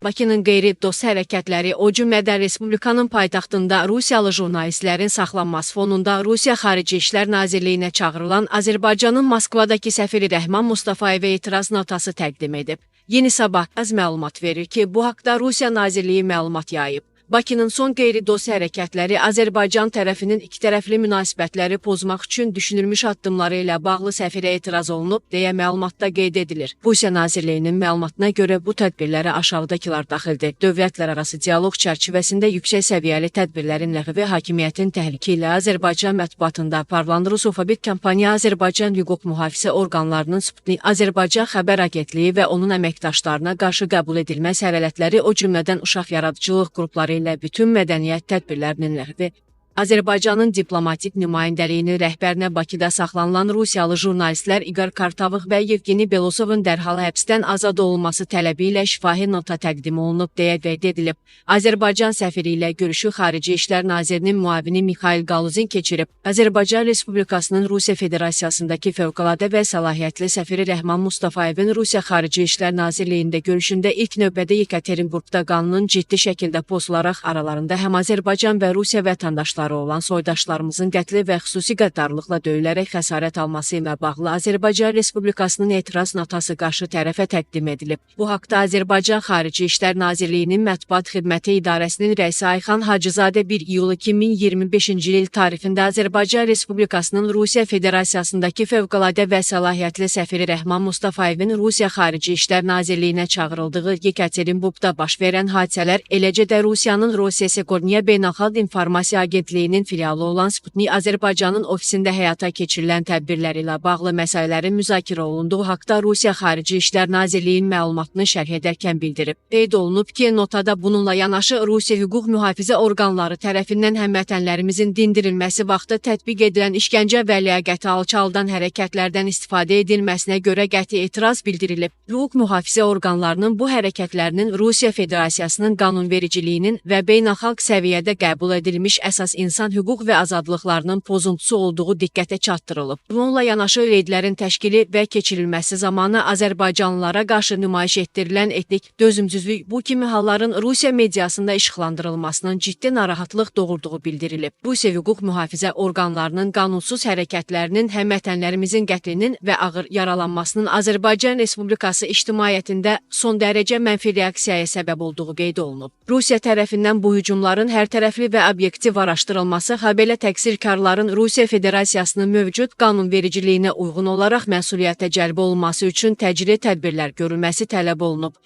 Bakının qeyri-dost hərəkətləri, o cümlədən Respublikanın paytaxtında Rusiyalı jurnalistlərin saxlanması fonunda Rusiya Xarici İşlər Nazirliyinə çağırılan Azərbaycanın Moskvadakı səfiri Rəhman Mustafayevə etiraz notası təqdim edib. Yeni Sabah az məlumat verir ki, bu haqda Rusiya Nazirliyi məlumat yayıb. Bakının son qeyri-dost hərəkətləri Azərbaycan tərəfinin ikitərəfli münasibətləri pozmaq üçün düşünülmüş addımları ilə bağlı səfirə etiraz olunub, deyə məlumatda qeyd edilir. Rusiya Nazirliyinin məlumatına görə bu tədbirlərə aşağıdakılar daxildir. Dövlətlərarası dialoq çərçivəsində yüksək səviyyəli tədbirlərin ləğvi, hakimiyyətin təhliki ilə Azərbaycan mətbuatında aparılan rusofobik kampaniya, Azərbaycan hüquq mühafizə orqanlarının Sputnik Azərbaycan xəbər agentliyi və onun əməkdaşlarına qarşı qəbul edilməz hərələtləri, o cümlədən uşaq yaradıcılıq qrupları ilə bütün mədəniyyət tədbirlərinin ləğvi, Azərbaycanın diplomatik nümayəndəliyinin rəhbərinə Bakıda saxlanılan Rusiyalı jurnalistlər İqor Kartavıq və Yevgeni Belosovun dərhal həbsdən azad olunması tələbi ilə şifahi nota təqdim olunub, deyə qeyd edilib. Azərbaycan səfiri ilə görüşü Xarici İşlər Nazirinin müavini Mikhail Galuzin keçirib. Azərbaycan Respublikasının Rusiya Federasiyasındakı fövqəladə və səlahiyyətli səfiri Rəhman Mustafayevin Rusiya Xarici İşlər Nazirliyində görüşündə ilk növbədə Yekaterinburqda qanunun ciddi şəkildə pozularaq aralarında həm Azərbaycan və Rusiya vətəndaşları olan soydaşlarımızın qətli və xüsusi qəddarlıqla döyülərək xəsarət alması ilə bağlı Azərbaycan Respublikasının etiraz notası qarşı tərəfə təqdim edilib. Bu haqda Azərbaycan Xarici İşlər Nazirliyinin Mətbuat Xidməti İdarəsinin rəisi Ayxan Hacızadə 1 iyul 2025-ci il tarixində Azərbaycan Respublikasının Rusiya Federasiyasındakı fövqəladə və səlahiyyətli səfiri Rəhman Mustafayevin Rusiya Xarici İşlər Nazirliyinə çağırıldığı Yekaterinburqda baş verən hadisələr, eləcə də Rusiyanın Rossiya Beynəlxalq İnformasiya Agentliyinin filialı olan Sputnik Azərbaycanın ofisində həyata keçirilən tədbirlər ilə bağlı məsələlərin müzakirə olunduğu haqda Rusiya Xarici İşlər Nazirliyinin məlumatını şərh edərkən bildirib. Qeyd olunub ki, notada bununla yanaşı Rusiya hüquq mühafizə orqanları tərəfindən həmvətənlərimizin dindirilməsi vaxtı tətbiq edilən işgəncə və liaqəti alçaldan hərəkətlərdən istifadə edilməsinə görə qəti etiraz bildirilib. Hüquq mühafizə orqanlarının bu hərəkətlərinin Rusiya Federasiyasının qanunvericiliyinin və beynəlxalq səviyyədə qəbul edilmiş əsas insan hüquq və azadlıqlarının pozuntusu olduğu diqqətə çatdırılıb. Bununla yanaşı reydlərin təşkili və keçirilməsi zamanı Azərbaycanlılara qarşı nümayiş etdirilən etnik dözümsüzlük bu kimi halların Rusiya mediasında işıqlandırılmasının ciddi narahatlıq doğurduğu bildirilib. Rusiya hüquq mühafizə orqanlarının qanunsuz hərəkətlərinin həmvətənlərimizin qətlinin və ağır yaralanmasının Azərbaycan Respublikası ictimaiyyətində son dərəcə mənfi reaksiyaya səbəb olduğu qeyd olunub. Rusiya tərəfindən bu hücumların hərtərəfli və obyektiv araşdırılması, habelə təqsirkarların Rusiya Federasiyasının mövcud qanunvericiliyinə uyğun olaraq məsuliyyətə cəlb olunması üçün təcili tədbirlər görülməsi tələb olunub.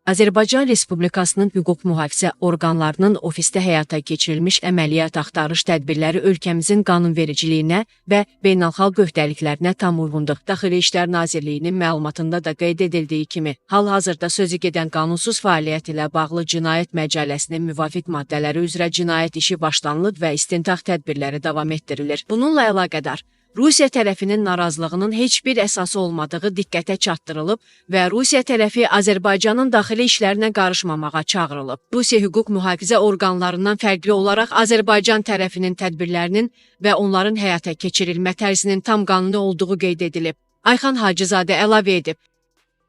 Azərbaycan Respublikasının hüquq mühafizə orqanlarının ofisdə həyata keçirilmiş əməliyyat axtarış tədbirləri ölkəmizin qanunvericiliyinə və beynəlxalq öhdəliklərinə tam uyğundur. Daxili İşlər Nazirliyinin məlumatında da qeyd edildiyi kimi, hal-hazırda sözügedən qanunsuz fəaliyyət ilə bağlı Cinayət Məcəlləsinin müvafiq maddələri üzrə cinayət işi başlanılıb və istintaq tədbirləri davam etdirilir. Bununla əlaqədar Rusiya tərəfinin narazılığının heç bir əsası olmadığı diqqətə çatdırılıb və Rusiya tərəfi Azərbaycanın daxili işlərinə qarışmamağa çağırılıb. Rusiya hüquq mühafizə orqanlarından fərqli olaraq Azərbaycan tərəfinin tədbirlərinin və onların həyata keçirilmə tərzinin tam qanuni olduğu qeyd edilib. Ayxan Hacızadə əlavə edib.